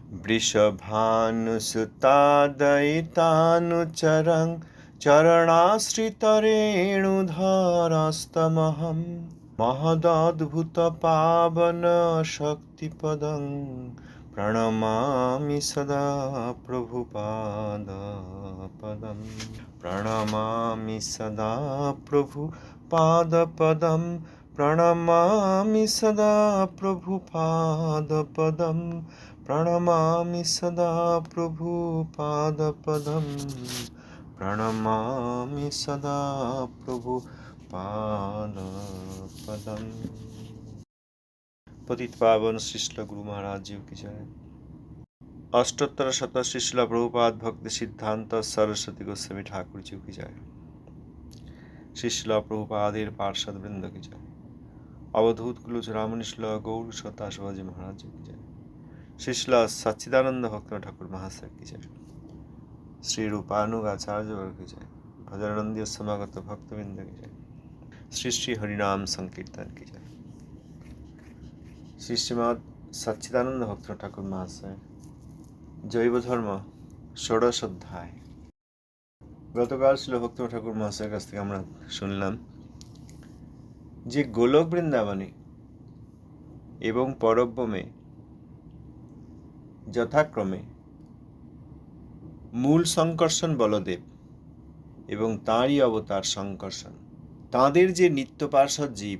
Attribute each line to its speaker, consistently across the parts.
Speaker 1: वृषभानुसुतादयितानुचरं चरणाश्रितरेणुधरस्तमहं महदद्भुतपावनशक्तिपदं प्रणमामि सदा प्रभुपादपदं प्रणमामि सदा प्रभुपादपदं प्रणमामि सदा प्रभुपादपदं प्रणमामि सदा प्रभुपादपदं प्रणमामि सदा प्रभुपादपदं। पतित पावन श्रील गुरु महाराज जी की जय। अष्टोत्तर शत श्रील प्रभुपाद भक्ति सिद्धांत सरस्वती गोस्वामी ठाकुर जी की जय। श्रील प्रभुपादेर पार्षद वृंद की जय। अवधूत कुलचूड़ामणि श्रील गौर सत्ता शिवाजी महाराज जी की जय। श्रील सच्चिदानंद भक्त ठाकुर महाशय की जय। श्री रूपानुग आचार्य वर्ग की जय। भजनानंद समागत भक्तवृंद की जय। श्री श्री हरिनाम संकीर्तन की जय। श्री श्रीमद सच्चिदानंद भक्त ठाकुर महाशय जैव धर्म षोडश अध्याय। गतकाल ছিল ভক্ত ঠাকুর মহাশয়ের কাছ থেকে আমরা শুনলাম যে গোলক বৃন্দাবনে এবং পরব্রহ্মে যথাক্রমে মূল সংকর্ষণ বলদেব এবং তাঁরই অবতার সংকর্ষণ, তাঁদের যে নিত্য পার্ষদ জীব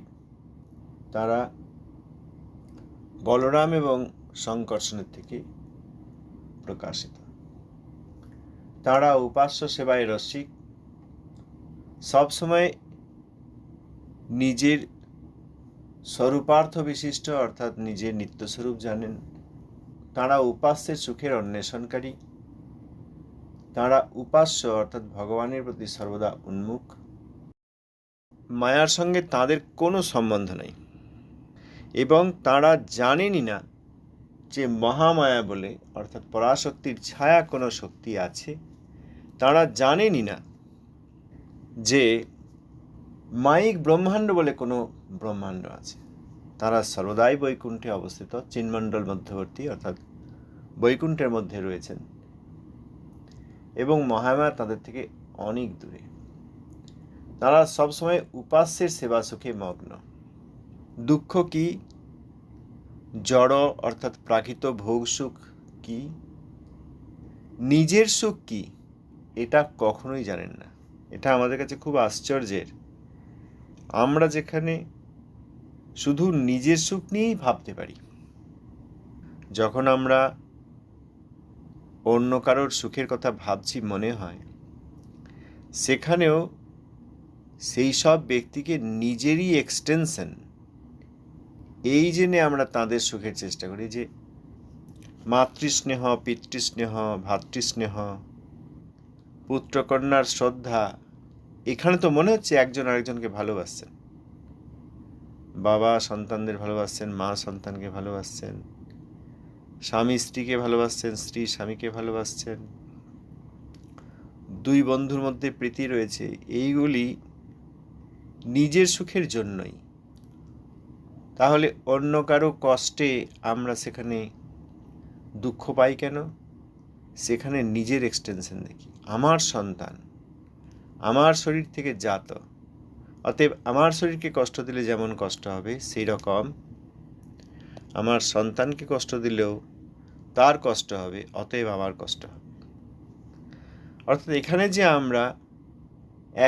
Speaker 1: তারা বলরাম এবং সংকর্ষণের থেকে প্রকাশিত। তারা উপাস্য সেবায় রসিক, সবসময় নিজের স্বরূপার্থ বিশিষ্ট অর্থাৎ নিজের নিত্যস্বরূপ জানেন। তারা উপাস্যের সুখের অন্বেষণকারী। তারা উপাস্য অর্থাৎ ভগবানের প্রতি সর্বদা উন্মুখ। মায়ার সঙ্গে তাদের কোনো সম্বন্ধ নেই এবং তারা জানেনই না যে মহামায়া বলে অর্থাৎ পরাশক্তির ছায়া কোনো শক্তি আছে। তারা জানেনই না যে মায়িক ব্রহ্মাণ্ড বলে কোনো ব্রহ্মাণ্ড আছে। তারা সর্বদাই বৈকুণ্ঠে অবস্থিত, চিন্মণ্ডল মধ্যবর্তী অর্থাৎ বৈকুণ্ঠের মধ্যে রয়েছেন এবং মহামায়া তাদের থেকে অনেক দূরে। তারা সবসময় উপাস্যের সেবা সুখে মগ্ন। দুঃখ কি, জড় অর্থাৎ প্রাকৃত ভোগ সুখ কি, নিজের সুখ কি, এটা কখনোই জানেন না। এটা আমাদের কাছে খুব আশ্চর্যের। আমরা যেখানে শুধু নিজের সুখ নিয়েই ভাবতে পারি, যখন আমরা অন্য কারোর সুখের কথা ভাবছি মনে হয় সেখানেও সেই সব ব্যক্তিকে নিজেরই এক্সটেনশন এই জেনে আমরা তাদের সুখের চেষ্টা করি যে মাতৃস্নেহ, পিতৃস্নেহ, ভ্রাতৃস্নেহ, পুত্রকন্যার শ্রদ্ধা, এখানে তো মনে হচ্ছে একজন আরেকজনকে ভালোবাসছেন। বাবা সন্তানদের ভালোবাসছেন, মা সন্তানকে ভালোবাসছেন, স্বামী স্ত্রীকে ভালোবাসছেন, স্ত্রী স্বামীকে ভালোবাসছেন, দুই বন্ধুর মধ্যে প্রীতি রয়েছে। এইগুলি নিজের সুখের জন্যই। তাহলে অন্য কারো কষ্টে আমরা সেখানে দুঃখ পাই কেন? সেখানে নিজের এক্সটেনশন দেখি। আমার সন্তান আমার শরীর থেকে জাত, অতএব আমার শরীরকে কষ্ট দিলে যেমন কষ্ট হবে সেই রকম আমার সন্তানকে কষ্ট দিলেও তার কষ্ট হবে, অতএব আমার কষ্ট হবে। অর্থাৎ এখানে যে আমরা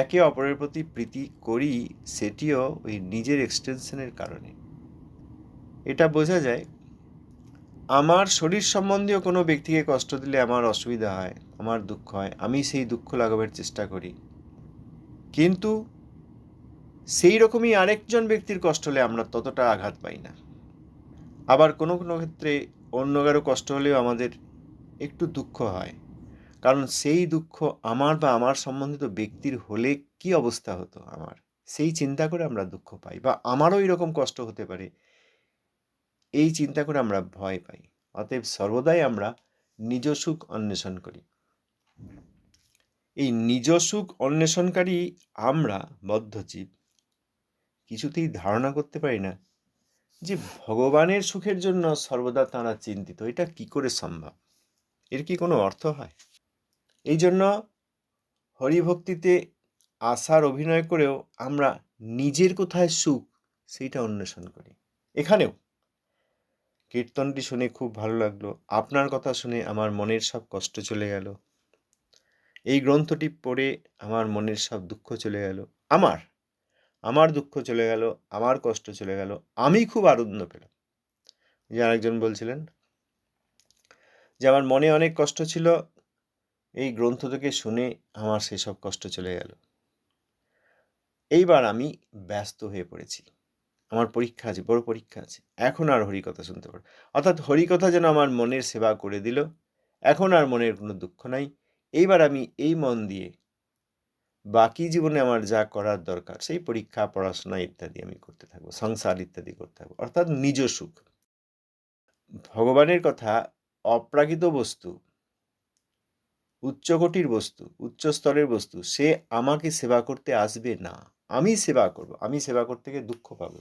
Speaker 1: একে অপরের প্রতি প্রীতি করি সেটিও ওই নিজের এক্সটেনশনের কারণে। এটা বোঝা যায় আমার শরীর সম্বন্ধীয় কোনো ব্যক্তিকে কষ্ট দিলে আমার অসুবিধা হয়, আমার দুঃখ হয়, আমি সেই দুঃখ লাঘবের চেষ্টা করি। কিন্তু সেই রকমই আরেকজন ব্যক্তির কষ্ট হলে আমরা ততটা আঘাত পাই না। আবার কোনো কোনো ক্ষেত্রে অন্য কারো কষ্ট হলেও আমাদের একটু দুঃখ হয়, কারণ সেই দুঃখ আমার বা আমার সম্বন্ধিত ব্যক্তির হলে কি অবস্থা হতো আমার, সেই চিন্তা করে আমরা দুঃখ পাই। বা আমারও এরকম কষ্ট হতে পারে এই চিন্তা করে আমরা ভয় পাই। অতএব সর্বদাই আমরা নিজ সুখ অন্বেষণ করি। এই নিজ সুখ অন্বেষণকারী আমরা বদ্ধজীব কিছুতেই ধারণা করতে পারি না যে ভগবানের সুখের জন্য সর্বদা তাঁরা চিন্তিত, এটা কি করে সম্ভব? এর কি কোনো অর্থ হয়? এই জন্য হরিভক্তিতে আসার অভিনয় করেও আমরা নিজের কোথায় সুখ সেইটা অন্বেষণ করি। এখানেও কীর্তনটি শুনে খুব ভালো লাগলো, আপনার কথা শুনে আমার মনের সব কষ্ট চলে গেল, এই গ্রন্থটি পড়ে আমার মনের সব দুঃখ চলে গেল, আমার দুঃখ চলে গেল, আমার কষ্ট চলে গেল, আমি খুব আনন্দ পেলাম। যে আরেকজন বলছিলেন যে আমার মনে অনেক কষ্ট ছিল, এই গ্রন্থ থেকে শুনে আমার সেসব কষ্ট চলে গেল। এইবার আমি ব্যস্ত হয়ে পড়েছি, আমার পরীক্ষা আছে, বড় পরীক্ষা আছে, এখন আর হরিকথা শুনতে পারব। অর্থাৎ হরিকথা যেন আমার মনের সেবা করে দিল, এখন আর মনের কোনো দুঃখ নাই। এইবার আমি এই মন দিয়ে বাকি জীবনে আমার যা করার দরকার, সেই পরীক্ষা, পড়াশোনা ইত্যাদি আমি করতে থাকবো, সংসার ইত্যাদি করতে থাকবো, অর্থাৎ নিজ সুখ। ভগবানের কথা অপ্রাকৃত বস্তু, উচ্চকোটির বস্তু, উচ্চ স্তরের বস্তু, সে আমাকে সেবা করতে আসবে না, আমি সেবা করব। আমি সেবা করতে গিয়ে দুঃখ পাব,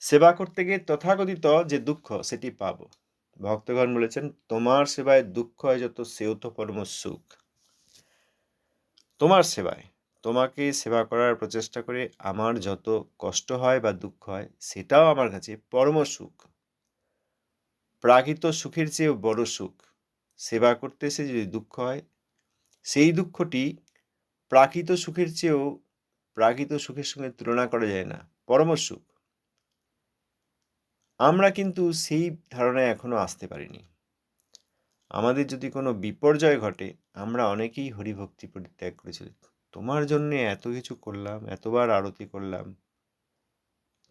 Speaker 1: সেবা করতে গিয়ে তথাকথিত যে দুঃখ সেটি পাব। ভক্তগণ বলেছেন, তোমার সেবায় দুঃখ হয় যত, সেও তো পরম সুখ। তোমার সেবায়, তোমাকে সেবা করার প্রচেষ্টা করে আমার যত কষ্ট হয় বা দুঃখ হয়, সেটাও আমার কাছে পরম সুখ, প্রাকৃত সুখের চেয়েও বড় সুখ। সেবা করতে এসে যদি দুঃখ হয়, সেই দুঃখটি প্রাকৃত সুখের চেয়েও, প্রাকৃত সুখের সঙ্গে তুলনা করা যায় না, পরম সুখ। আমরা কিন্তু সেই ধারণায় এখনো আসতে পারিনি। আমাদের যদি কোনো বিপর্যয় ঘটে, আমরা অনেকেই হরিভক্তি পরিত্যাগ করেছি। তোমার জন্য এত কিছু করলাম, এতবার আরতি করলাম,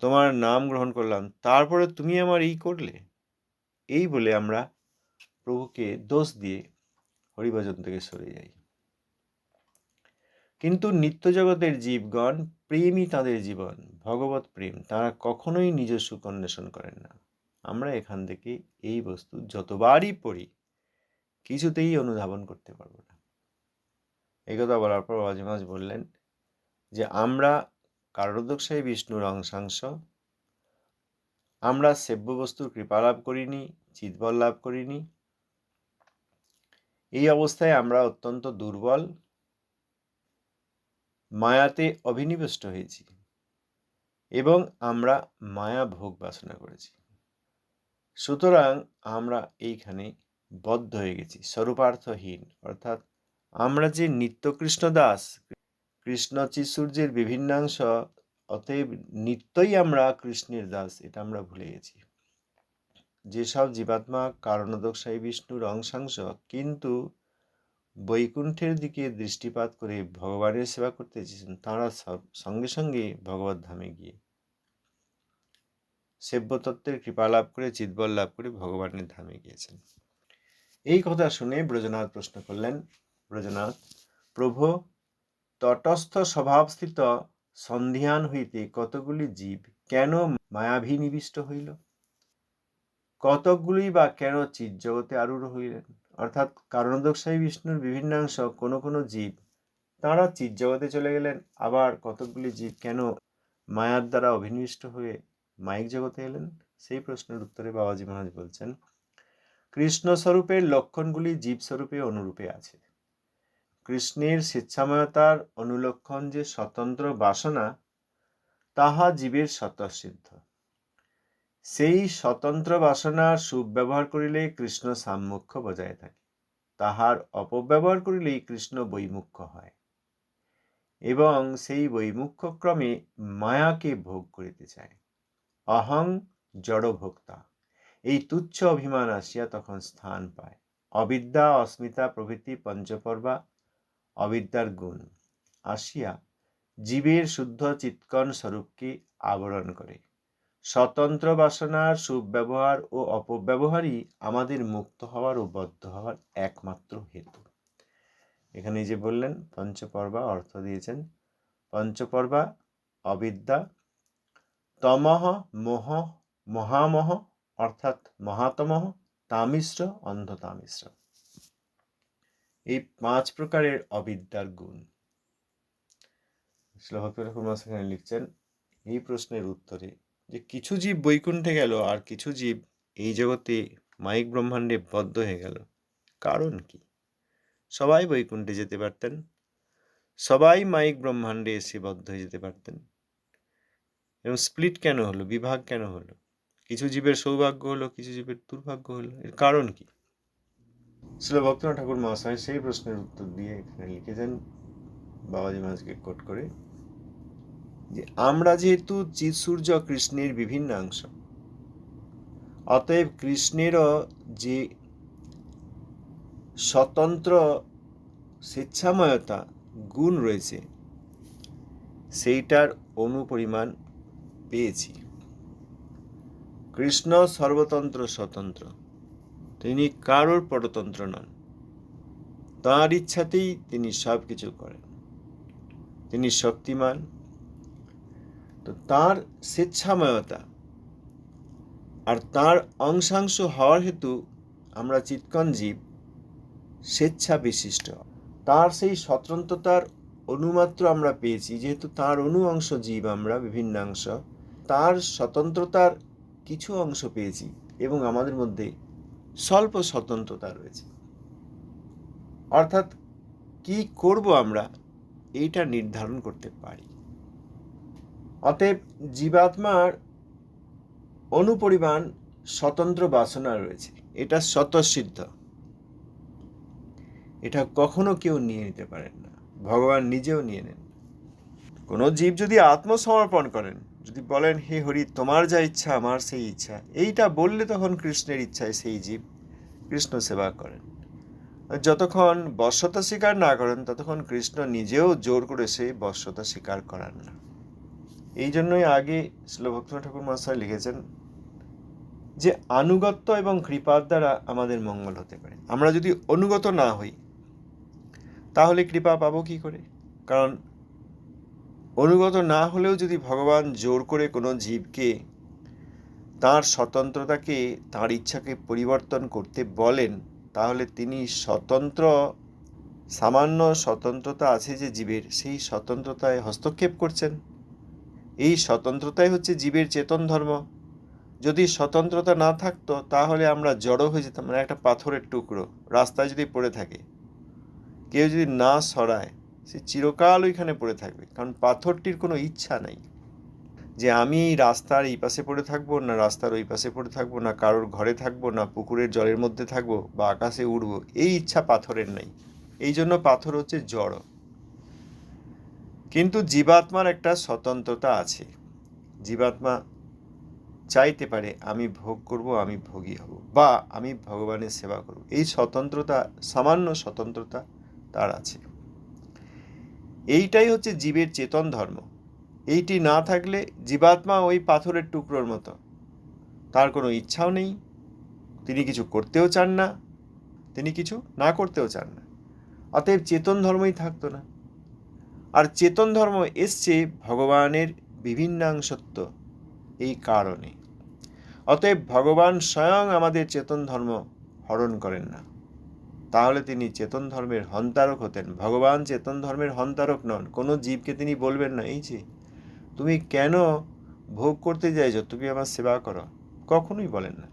Speaker 1: তোমার নাম গ্রহণ করলাম, তারপরে তুমি আমার এই করলে, এই বলে আমরা প্রভুকে দোষ দিয়ে হরিভজন থেকে সরে যাই। কিন্তু নিত্য জগতের জীবগণ, প্রেমই তাদের জীবন, ভগবত প্রেম, তারা কখনোই নিজ সুখ অন্বেষণ করেন না। আমরা এখান থেকে এই বস্তু যতবারই পড়ি, কিছুতেই অনুধাবন করতে পারবো না। এই কথা বলার পর বাবাজি মহারাজ বললেন যে আমরা কারণোদকসায়ী বিষ্ণুর অংশাংশ, আমরা সেব্য বস্তুর কৃপা লাভ করিনি, চিৎবল লাভ করিনি। এই অবস্থায় আমরা অত্যন্ত দুর্বল, মায়াতে অভিনিবিষ্ট হয়েছি এবং আমরা মায়া ভোগ বাসনা করেছি। সুতরাং আমরা এইখানে বদ্ধ হয়ে গেছি, স্বরূপার্থহীন। অর্থাৎ আমরা যে নিত্য কৃষ্ণ দাস, কৃষ্ণ চিৎসূর্যের বিভিন্নাংশ, অতএব নিত্যই আমরা কৃষ্ণের দাস, এটা আমরা ভুলে গেছি। যেসব জীবাত্মা কারণোদকসায়ী বিষ্ণুর অংশাংশ, কিন্তু বৈকুণ্ঠের দিকে দৃষ্টিপাত করে ভগবানের সেবা করতে চেয়েছেন, তাঁরা সঙ্গে সঙ্গে ভগবত ধামে গিয়ে সেব্যতত্ত্বের কৃপা লাভ করে, চিৎবল লাভ করে ভগবানের ধামে গিয়েছেন। এই কথা শুনে ব্রজনাথ প্রশ্ন করলেন, ব্রজনাথ, প্রভু, তটস্থ স্বভাবস্থিত সন্ধিয়ান হইতে কতগুলি জীব কেন মায়াভিনিবিষ্ট হইল? কতকগুলি বা কেন চিৎজগতে আরূঢ় হইলেন? অর্থাৎ কারণোদকসায়ী বিষ্ণুর বিভিন্নাংশ, কোনো কোনো জীব তাঁরা চিৎজগতে চলে গেলেন, আবার কতকগুলি জীব কেন মায়ার দ্বারা অভিনিবিষ্ট হয়ে মায়িক জগতে এলেন? সেই প্রশ্নের উত্তরে বাবাজি মহারাজ বলছেন, কৃষ্ণস্বরূপের লক্ষণগুলি জীবস্বরূপে অনুরূপে আছে। কৃষ্ণের স্বেচ্ছাময়তার অনুলক্ষণ যে স্বতন্ত্র বাসনা, তাহা জীবের স্বতঃসিদ্ধ। সেই স্বতন্ত্র বাসনার সুব্যবহার করিলে কৃষ্ণ সাম্মুখ্য বজায় থাকে, তাহার অপব্যবহার করিলেই কৃষ্ণ বৈমুখ্য হয় এবং সেই বৈমুখ্যক্রমে মায়াকে ভোগ করিতে চায়। অহং জড়ভোক্তা, এই তুচ্ছ অভিমান আসিয়া তখন স্থান পায়। অবিদ্যা, অস্মিতা প্রভৃতি পঞ্চপর্বা অবিদ্যার গুণ আসিয়া জীবের শুদ্ধ চিৎকণ স্বরূপকে আবরণ করে। স্বতন্ত্র বাসনার সুব্যবহার ও অপব্যবহারই আমাদের মুক্ত হওয়ার ও বদ্ধ হওয়ার একমাত্র হেতু। এখানে যে বললেন পঞ্চপর্বা, অর্থ দিয়েছেন পঞ্চপর্বা অবিদ্যা, তমহ মোহ মহামহ অর্থাৎ মহাতমহ, তামিশ্র অন্ধতামিশ্র, এই 5 প্রকারের অবিদ্যার গুণ। শ্রীল ভক্তি ঠাকুর মহাশয় লিখছেন এই প্রশ্নের উত্তরে যে কিছু জীব বৈকুণ্ঠে গেল আর কিছু জীব এই জগতে মাইক ব্রহ্মাণ্ডে বদ্ধ হয়ে গেল, কারণ কি? সবাই বৈকুণ্ঠে যেতে পারতেন, সবাই মাইক ব্রহ্মাণ্ডে এসে বদ্ধ হয়ে যেতে পারতেন, এবং স্প্লিট কেন হলো, বিভাগ কেন হলো? কিছু জীবের সৌভাগ্য হলো, কিছু জীবের দুর্ভাগ্য হলো, এর কারণ কি? শ্রীল ভক্তনাথ ঠাকুর মহাশয় সেই প্রশ্নের উত্তর দিয়ে এখানে লিখেছেন বাবাজি মহারাজকে কোট করে, যে আমরা যেহেতু চিৎ সূর্য কৃষ্ণের বিভিন্ন অংশ, অতএব কৃষ্ণেরও যে স্বতন্ত্র স্বেচ্ছাময়তা গুণ রয়েছে সেইটার অনুপরিমাণ পেয়েছি। কৃষ্ণ সর্বতন্ত্র স্বতন্ত্র, তিনি কারোর পরতন্ত্র নন, তাঁর ইচ্ছাতেই তিনি সব কিছু করেন, তিনি শক্তিমান। তো তাঁর স্বেচ্ছাময়তা আর তাঁর অংশাংশ হওয়ার হেতু আমরা চিৎকণ জীব স্বেচ্ছা বিশিষ্ট, তাঁর সেই স্বতন্ত্রতার অনুমাত্র আমরা পেয়েছি, যেহেতু তাঁর অনু অংশ জীব আমরা বিভিন্নাংশ, তাঁর স্বতন্ত্রতার কিছু অংশ পেয়েছি এবং আমাদের মধ্যে স্বল্প স্বতন্ত্রতা রয়েছে। অর্থাৎ কি করব আমরা এইটা নির্ধারণ করতে পারি। অতএব জীবাত্মার অনুপরিমাণ স্বতন্ত্র বাসনা রয়েছে, এটা স্বতঃসিদ্ধ, এটা কখনো কেউ নিয়ে নিতে পারেন না, ভগবান নিজেও নিয়ে নেন। কোনো জীব যদি আত্মসমর্পণ করেন, যদি বলেন হে হরি তোমার যা ইচ্ছা আমার সেই ইচ্ছা, এইটা বললে তখন কৃষ্ণের ইচ্ছায় সেই জীব কৃষ্ণ সেবা করেন। যতক্ষণ বশ্যতা স্বীকার না করেন ততক্ষণ কৃষ্ণ নিজেও জোর করে সেই বশ্যতা স্বীকার করান না। এই জন্যই আগে শ্রীল ভক্তনাথ ঠাকুর মহাশয় লিখেছেন যে আনুগত্য এবং কৃপার দ্বারা আমাদের মঙ্গল হতে পারে। আমরা যদি অনুগত না হই তাহলে কৃপা পাবো কি করে? কারণ অনুগত না হলেও যদি ভগবান জোর করে কোনো জীবকে তাঁর স্বতন্ত্রতাকে, তাঁর ইচ্ছাকে পরিবর্তন করতে বলেন, তাহলে তিনি স্বতন্ত্র, সামান্য স্বতন্ত্রতা আছে যে জীবের, সেই স্বতন্ত্রতায় হস্তক্ষেপ করছেন। এই স্বতন্ত্রতাই হচ্ছে জীবের চেতন ধর্ম। যদি স্বতন্ত্রতা না থাকতো তাহলে আমরা জড়ো হয়ে যেতাম, মানে একটা পাথরের টুকরো রাস্তায় যদি পড়ে থাকে, কেউ যদি না সরায় সে চিরকাল ওইখানে পড়ে থাকবে, কারণ পাথরটির কোনো ইচ্ছা নাই যে আমি রাস্তার এই পাশে পড়ে থাকবো, না রাস্তার ওই পাশে পড়ে থাকবো, না কারোর ঘরে থাকবো, না পুকুরের জলের মধ্যে থাকবো, বা আকাশে উড়বো, এই ইচ্ছা পাথরের নাই। এই জন্য পাথর হচ্ছে জড়। কিন্তু জীবাত্মার একটা স্বতন্ত্রতা আছে, জীবাত্মা চাইতে পারে আমি ভোগ করব, আমি ভোগী হব, বা আমি ভগবানের সেবা করব। এই স্বতন্ত্রতা, সামান্য স্বতন্ত্রতা তার আছে। এইটাই হচ্ছে জীবের চেতন ধর্ম। এইটি না থাকলে জীবাত্মা ওই পাথরের টুকরোর মতো, তার কোনো ইচ্ছাও নেই, তিনি কিছু করতেও চান না, তিনি কিছু না করতেও চান না। অতএব চেতন ধর্মই থাকতো না। আর চেতন ধর্ম এসছে ভগবানের বিভিন্নাংশত্ব এই কারণে। অতএব ভগবান স্বয়ং আমাদের চেতন ধর্ম হরণ করেন না, তাহলে তিনি চেতন ধর্মের হন্তারক হতেন। ভগবান চেতন ধর্মের হন্তারক নন। কোনো জীবকে তিনি বলবেন না এই যে তুমি কেন ভোগ করতে চাইছো, তুমি আমার সেবা করো, কখনোই বলেন না।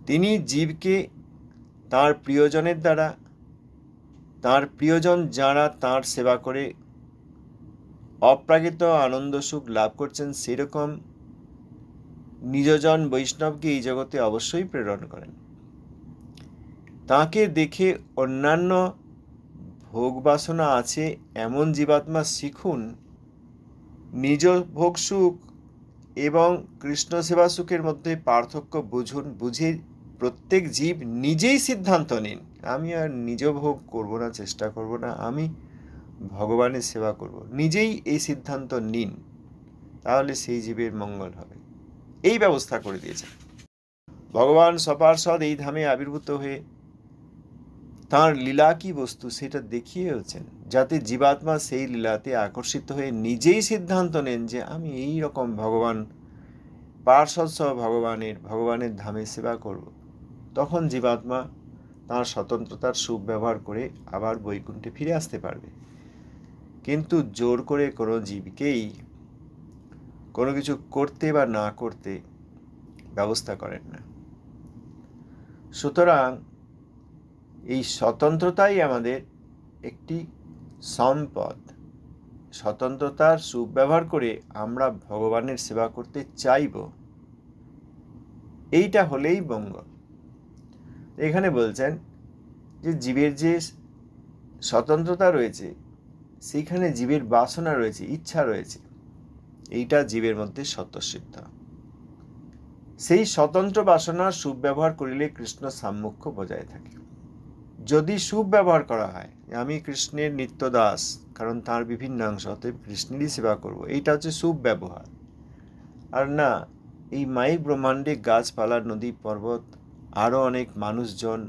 Speaker 1: তিনি জীবকে তার প্রিয়জনের দ্বারা, তার প্রিয়জন যারা তার সেবা করে অপ্রাকৃত আনন্দ সুখ লাভ করছেন, সেরকম নিজজন বৈষ্ণবকে এই জগতে অবশ্যই প্রেরণ করেন। তাকে দেখে অন্যান্য ভোগ বাসনা আছে এমন জীবাত্মা শিখুন, নিজ ভোগ সুখ এবং কৃষ্ণ সেবা সুখের মধ্যে পার্থক্য বুঝুন, বুঝে প্রত্যেক জীব নিজেই সিদ্ধান্ত নিন আমি আর নিজ ভোগ করব না, চেষ্টা করব না, আমি ভগবানের সেবা করব। নিজেই এই সিদ্ধান্ত নিন, তাহলে সেই জীবের মঙ্গল হবে। এই ব্যবস্থা করে দিয়েছেন ভগবান সপার্ষদ এই ধামে আবির্ভূত হয়ে তাঁর লীলা কি বস্তু সেটা দেখিয়েছেন, যাতে জীবাত্মা সেই লীলাতে আকর্ষিত হয়ে নিজেই সিদ্ধান্ত নেন যে আমি এই রকম ভগবান পার্ষদ সহ ভগবানের ধামে সেবা করব। তখন জীবাত্মা তাঁর স্বতন্ত্রতার সুখ ব্যবহার করে আবার বৈকুণ্ঠে ফিরে আসতে পারবে। কিন্তু জোর করে কোনো জীবকেই কোনো কিছু করতে বা না করতে ব্যবস্থা করেন না। সুতরাং এই স্বতন্ত্রতাই আমাদের একটি সম্পদ। স্বতন্ত্রতার সুব্যবহার করে আমরা ভগবানের সেবা করতে চাইব, এইটা হলেই মঙ্গল। এখানে বলছেন যে জীবের যে স্বতন্ত্রতা রয়েছে, সেইখানে জীবের বাসনা রয়েছে, ইচ্ছা রয়েছে, এইটা জীবের মধ্যে স্বতঃসিদ্ধ। সেই স্বতন্ত্র বাসনার সুব্যবহার করিলে কৃষ্ণ সাম্মুখ্য বজায় থাকে। যদি সুব্যবহার করা হয়, আমি কৃষ্ণের নিত্য দাস, কারণ তার বিভিন্ন অংশ, অতএব কৃষ্ণেরই সেবা করব, এইটা হচ্ছে সুব্যবহার। আর না, এই মাইক ব্রহ্মাণ্ডে গাছপালা, নদী, পর্বত, আরও অনেক মানুষজন,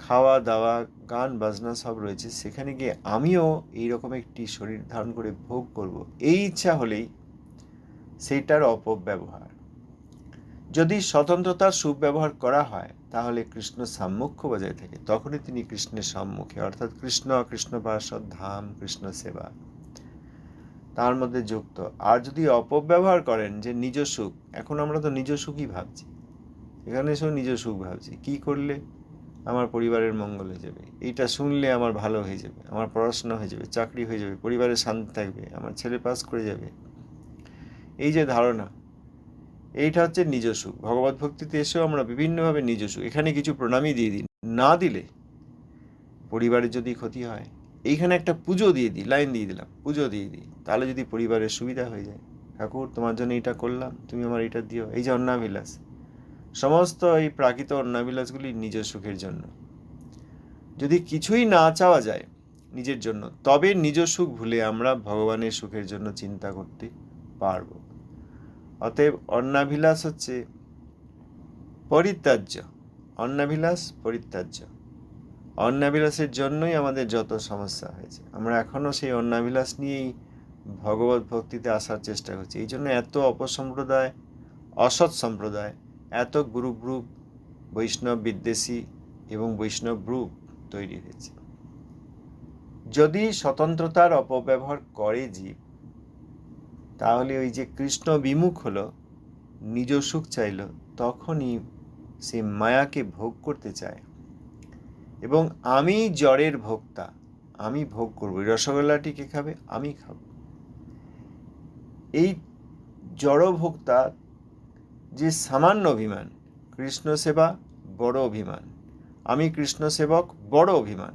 Speaker 1: খাওয়া দাওয়া, গান বাজনা সব রয়েছে, সেখানে গিয়ে আমিও এইরকম একটি শরীর ধারণ করে ভোগ করব, এই ইচ্ছা হলেই সেইটার অপব্যবহার। যদি স্বতন্ত্রতার সুব্যবহার করা হয় তাহলে কৃষ্ণ সাম্মুখ্য বজায় থাকে, তখনই তিনি কৃষ্ণের সম্মুখে, অর্থাৎ কৃষ্ণ, কৃষ্ণ পার্ষদ, ধাম, কৃষ্ণ সেবা তার মধ্যে যুক্ত। আর যদি অপব্যবহার করেন যে নিজ সুখ, এখন আমরা তো নিজ সুখই ভাবছি, এখানে এসেও নিজ সুখ ভাবছি, কি করলে আমার পরিবারের মঙ্গল হয়ে যাবে, এইটা শুনলে আমার ভালো হয়ে যাবে, আমার পড়াশোনা হয়ে যাবে, চাকরি হয়ে যাবে, পরিবারের শান্তি থাকবে, আমার ছেলে পাস করে যাবে, এই যে ধারণা, এইটা হচ্ছে নিজ সুখ। ভগবত ভক্তিতে এসেও আমরা বিভিন্নভাবে নিজ সুখ, এখানে কিছু প্রণামী দিয়ে দিই, না দিলে পরিবারের যদি ক্ষতি হয়, এইখানে একটা পুজো দিয়ে দিই, লাইন দিয়ে দিলাম, পুজো দিয়ে দিই, তাহলে যদি পরিবারের সুবিধা হয়ে যায়, ঠাকুর তোমার জন্য এটা করলাম, তুমি আমার এটা দিও, এই যে অন্নাবিলাস, সমস্ত এই প্রাকৃত অন্নাবিলাসগুলি নিজ সুখের জন্য। যদি কিছুই না চাওয়া যায় নিজের জন্য, তবে নিজ সুখ ভুলে আমরা ভগবানের সুখের জন্য চিন্তা করতে পারব। অতএব অন্নাভিলাষ হচ্ছে পরিত্যাজ্য, অন্নাভিলাষ পরিত্যাজ্য। অন্নাভিলাষের জন্যই আমাদের যত সমস্যা হয়েছে, আমরা এখনও সেই অন্নাভিলাষ নিয়েই ভগবত ভক্তিতে আসার চেষ্টা করছি। এই জন্য এত অপসম্প্রদায়, অসৎ সম্প্রদায়, এত গ্রুপ গ্রুপ, বৈষ্ণব বিদ্বেষী এবং বৈষ্ণব গ্রুপ তৈরি হয়েছে। যদি স্বতন্ত্রতার অপব্যবহার করে জীব, তাহলে ওই যে কৃষ্ণ বিমুখ হলো, নিজ সুখ চাইল, তখনই সে মায়াকে ভোগ করতে চায় এবং আমি জড়ের ভোক্তা, আমি ভোগ করবো, রসগোল্লাটি কে খাবে, আমি খাবো। এই জড় ভোক্তা যে সামান্য অভিমান, কৃষ্ণ সেবা বড় অভিমান, আমি কৃষ্ণ সেবক বড় অভিমান,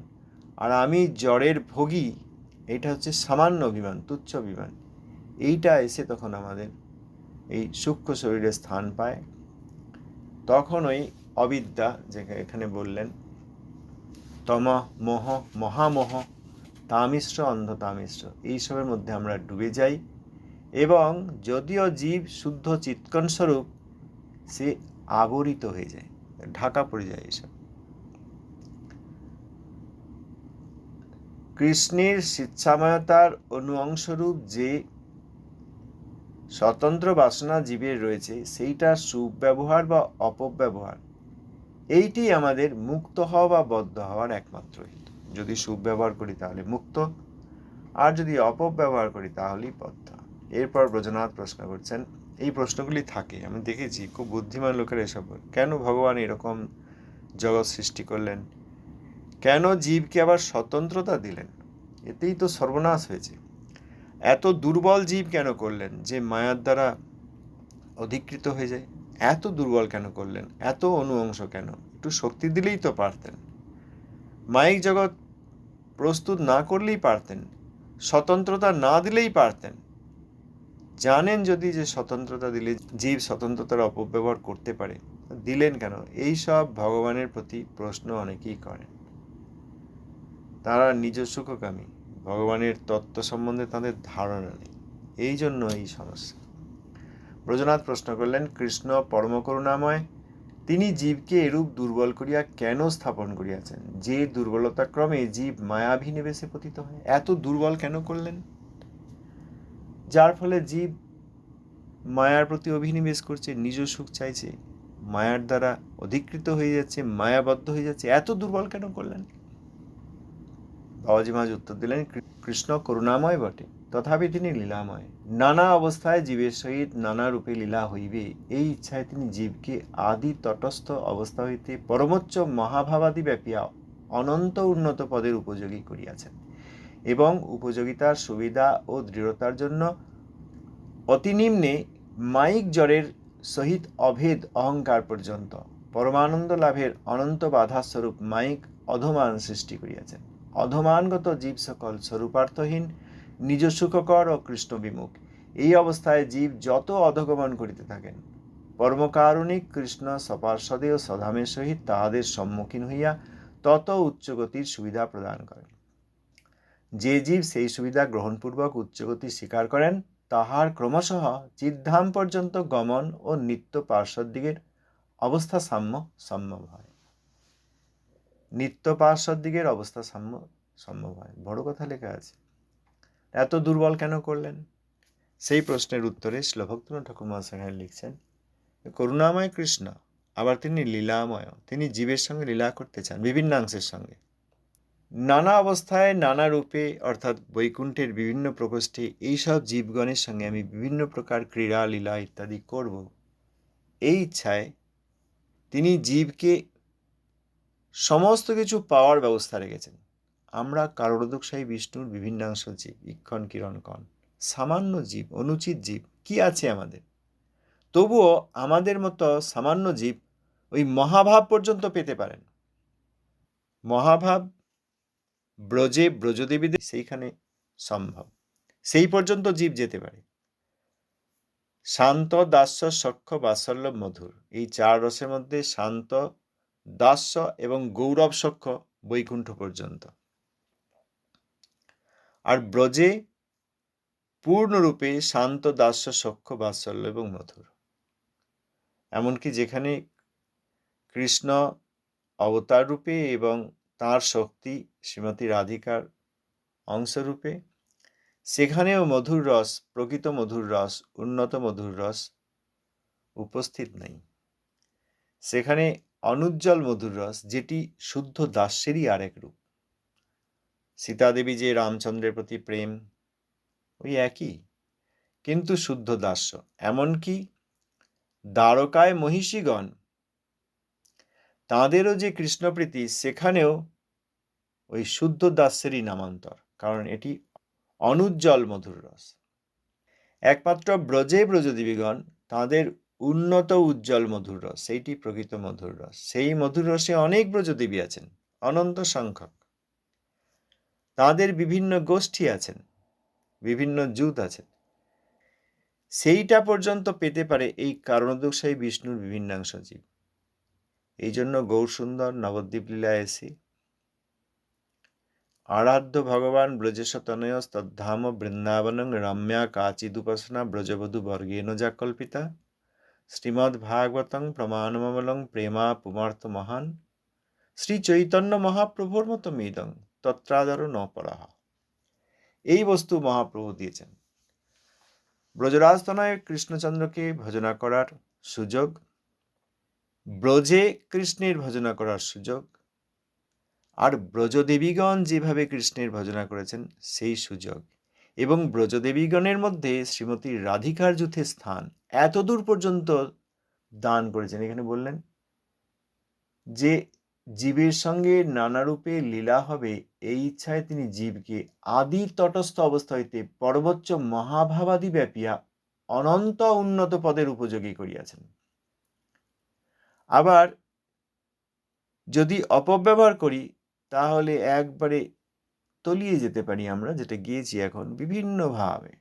Speaker 1: আর আমি জড়ের ভোগী, এটা হচ্ছে সামান্য অভিমান, তুচ্ছ অভিমান। এইটা এসে তখন আমাদের এই সূক্ষ্ম শরীরে স্থান পায়। তখন ওই অবিদ্যা, যে এখানে বললেন তম মোহ, মহামোহ, তামিশ্র, অন্ধতামিশ্র, এইসবের মধ্যে আমরা ডুবে যাই এবং যদিও জীব শুদ্ধ চিৎকণ স্বরূপ, সে আবরিত হয়ে যায়, ঢাকা পড়ে যায় এসব। কৃষ্ণের স্বেচ্ছাময়তার অনুঅংশরূপ যে স্বতন্ত্র বাসনা জীবের রয়েছে, সেইটার সুব্যবহার বা অপব্যবহার, এইটি আমাদের মুক্ত হওয়া বা বদ্ধ হওয়ার একমাত্র হেতু। যদি সুব্যবহার করি তাহলে মুক্ত, আর যদি অপব্যবহার করি তাহলেই বদ্ধ। এরপর ব্রজনাথ প্রশ্ন করছেন, এই প্রশ্নগুলি থাকে, আমি দেখেছি খুব বুদ্ধিমান লোকেরা এসব বলে, কেন ভগবান এরকম জগৎ সৃষ্টি করলেন, কেন জীবকে আবার স্বতন্ত্রতা দিলেন, এতেই তো সর্বনাশ হয়েছে। এত দুর্বল জীব কেন করলেন যে মায়ার দ্বারা অধিকৃত হয়ে যায়, এত দুর্বল কেন করলেন, এত অনুঅংশ কেন, একটু শক্তি দিলেই তো পারতেন, মায়িক জগৎ প্রস্তুত না করলেই পারতেন, স্বতন্ত্রতা না দিলেই পারতেন। জানেন যদি যে স্বতন্ত্রতা দিলে জীব স্বতন্ত্রতার অপব্যবহার করতে পারে, দিলেন কেন? এই সব ভগবানের প্রতি প্রশ্ন অনেকেই করেন। তারা নিজ সুখকামী, ভগবানের তত্ত্ব সম্বন্ধে তাদের ধারণা নেই, এই জন্য এই সমস্যা। ব্রজনাথ প্রশ্ন করলেন, কৃষ্ণ পরম করুণাময়, তিনি জীবকে এরূপ দুর্বল করিয়া কেন স্থাপন করিয়াছেন, যে দুর্বলতা ক্রমে জীব মায়াভিনিবেশে পতিত হয়, এত দুর্বল কেন করলেন, যার ফলে জীব মায়ার প্রতি অভিনিবেশ করছে, নিজ সুখ চাইছে, মায়ার দ্বারা অধিকৃত হয়ে যাচ্ছে, মায়াবদ্ধ হয়ে যাচ্ছে, এত দুর্বল কেন করলেন? বাবাজি মহারাজ উত্তর দিলেন, কৃষ্ণ করুণাময় বটে, তথাপি তিনি লীলাময়। নানা অবস্থায় জীবের সহিত নানা রূপে লীলা হইবে, এই ইচ্ছায় তিনি জীবকে আদি তটস্থ অবস্থা হইতে পরমোচ্চ মহাভাবাদি ব্যাপিয়া অনন্ত উন্নত পদের উপযোগী করিয়াছেন এবং উপযোগিতার সুবিধা ও দৃঢ়তার জন্য অতি নিম্নে মায়িক জড়ের সহিত অভেদ অহংকার পর্যন্ত পরমানন্দ লাভের অনন্ত বাধাস্বরূপ মায়িক অধমান সৃষ্টি করিয়াছেন। অধমানগত জীব সকল স্বরূপার্থহীন, নিজ সুখকর ও কৃষ্ণ বিমুখ। এই অবস্থায় জীব যত অধগমন করিতে থাকেন, পরমকারুণিক কৃষ্ণ সপার্ষদে ও সধামের সহিত তাহাদের সম্মুখীন হইয়া তত উচ্চগতির সুবিধা প্রদান করেন। যে জীব সেই সুবিধা গ্রহণপূর্বক উচ্চগতি স্বীকার করেন, তাহার ক্রমশঃ চিদ্ধাম পর্যন্ত গমন ও নিত্য পার্শ্বদিগের অবস্থা সাম্য সম্ভব হয়। নিত্য পার্শ্বদিগের অবস্থা সাম্য সম্ভব হয়, বড় কথা লেখা আছে। এত দুর্বল কেন করলেন? সেই প্রশ্নের উত্তরে শ্রীল ভক্তিনাথ ঠাকুর মহাশয় লিখছেন, করুণাময় কৃষ্ণ, আবার তিনি লীলাময়। তিনি জীবের সঙ্গে লীলা করতে চান, বিভিন্নাংশের সঙ্গে। নানা অবস্থায় নানা রূপে, অর্থাৎ বৈকুণ্ঠের বিভিন্ন প্রকোষ্ঠে এইসব জীবগণের সঙ্গে আমি বিভিন্ন প্রকার ক্রীড়া লীলা ইত্যাদি করব, এই ইচ্ছায় তিনি জীবকে সমস্ত কিছু পাওয়ার ব্যবস্থা রেখেছেন। আমরা কারণোদকশায়ী বিষ্ণুর বিভিন্নাংশ জীব, ইক্ষণ কিরণ কণ, সামান্য জীব, অনুচিত জীব কি আছে আমাদের? তবুও আমাদের মতো সামান্য জীব ওই মহাভাব পর্যন্ত পেতে পারেন। মহাভাব ব্রজে ব্রজদেবীদের সেইখানে সম্ভব, সেই পর্যন্ত জীব যেতে পারে। শান্ত, দাস্য, সখ্য, বাৎসল্য, মধুর, এই চার রসের মধ্যে শান্ত, দাস্য এবং গৌরব সখ্য বৈকুণ্ঠ পর্যন্ত। আর ব্রজে পূর্ণরূপে শান্ত, দাস্য, সখ্য, বাৎসল্য এবং মধুর। এমনকি যেখানে কৃষ্ণ অবতার রূপে এবং তাঁর শক্তি শ্রীমতী রাধিকার অংশরূপে, সেখানেও মধুর রস, প্রকৃত মধুর রস, উন্নত মধুর রস উপস্থিত নেই। সেখানে অনুজ্জ্বল মধুর রস, যেটি শুদ্ধ দাস্যেরই আরেক রূপ। সীতাদেবী যে রামচন্দ্রের প্রতি প্রেম, ওই একই, কিন্তু শুদ্ধ দাস্য। এমনকি দ্বারকায় মহিষীগণ, তাঁদেরও যে কৃষ্ণপ্রীতি, সেখানেও ওই শুদ্ধ দাস্যেরই নামান্তর, কারণ এটি অনুজ্জ্বল মধুর রস। একমাত্র ব্রজে ব্রজদেবীগণ, তাঁদের উন্নত উজ্জ্বল মধুর রস, সেইটি প্রকৃত মধুর রস। সেই মধুর রসে অনেক ব্রজদেবী আছেন, অনন্ত সংখ্যক। তাঁদের বিভিন্ন গোষ্ঠী আছেন, বিভিন্ন জুত আছেন। সেইটা পর্যন্ত পেতে পারে এই কারণোদকশায়ী বিষ্ণুর বিভিন্নাংশ জীব। এই জন্য গৌরসুন্দর নবদ্বীপ লীলায় এসে আরাধ্য ভগবান ব্রজেশ তনয় তদ্ধাম বৃন্দাবনং রম্যা কাচিদুপাসনা ব্রজবধূ বর্গেণ যা কল্পিতা শ্রীমদ্ ভাগবতং প্রমাণমমলং প্রেমা পুমার্থ মহান শ্রী চৈতন্য মহাপ্রভুর মতো মেদং তত্রাদর ন পরাহ। এই বস্তু মহাপ্রভু দিয়েছেন। ব্রজরাজতনয় কৃষ্ণচন্দ্রকে ভজনা করার সুযোগ, ব্রজে কৃষ্ণের ভজনা করার সুযোগ, আর ব্রজদেবীগণ যেভাবে কৃষ্ণের ভজনা করেছেন সেই সুযোগ, এবং ব্রজদেবীগণের মধ্যে শ্রীমতী রাধিকার যুথে স্থান এতদূর পর্যন্ত দান করেছেন। এখানে বললেন যে জীবের সঙ্গে নানা রূপে লীলা হবে, এই ইচ্ছায় তিনি জীবকে আদি তটস্থ অবস্থা হইতে পরবোচ্চ মহাভাবাদি ব্যাপিয়া অনন্ত উন্নত পদের উপযোগী করিয়াছেন। আবার যদি অপব্যবহার করি, তাহলে একবারে তলিয়ে যেতে পারি আমরা, যেটা গিয়েছি এখন বিভিন্নভাবে।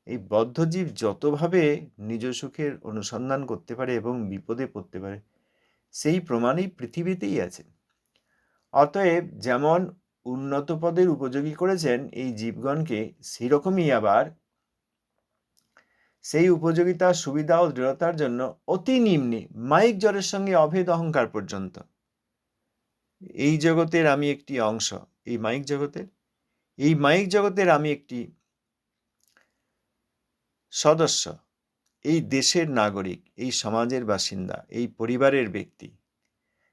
Speaker 1: এই বদ্ধজীব যতভাবে নিজ সুখের অনুসন্ধান করতে পারে এবং বিপদে পড়তে পারে, সেই প্রমাণই পৃথিবীতেই আছে। অতএব যেমন উন্নত পদের উপযোগী করেছেন এই জীবগণকে, সেরকমই আবার সেই উপযোগিতার সুবিধা ও দৃঢ়তার জন্য অতি নিম্নে মায়িক জড়ের সঙ্গে অভেদ অহংকার পর্যন্ত, এই জগতের আমি একটি অংশ, এই মায়িক জগতের আমি একটি সদস্য, এই দেশের নাগরিক, এই সমাজের বাসিন্দা, এই পরিবারের ব্যক্তি,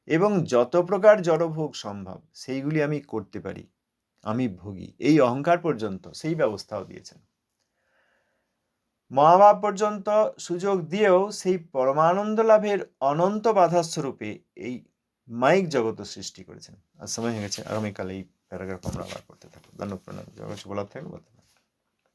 Speaker 1: এবং যত প্রকার জড়ভোগ সম্ভব সেইগুলি আমি করতে পারি। আমি ভোগী, এই অহংকার পর্যন্ত সেই ব্যবস্থাও দিয়েছেন। মহাভাব পর্যন্ত সুযোগ দিয়েও সেই পরমানন্দ লাভের অনন্ত বাধাস্বরূপে এই মাইক জগৎ সৃষ্টি করেছেন। আর সময় হয়ে গেছে, আগামীকাল এই প্যারাগ্রাফ আমরা আবার করতে থাকবো। ধন্যবাদ, প্রণাম। যা কিছু বলার থাকবে বলতে পারেন।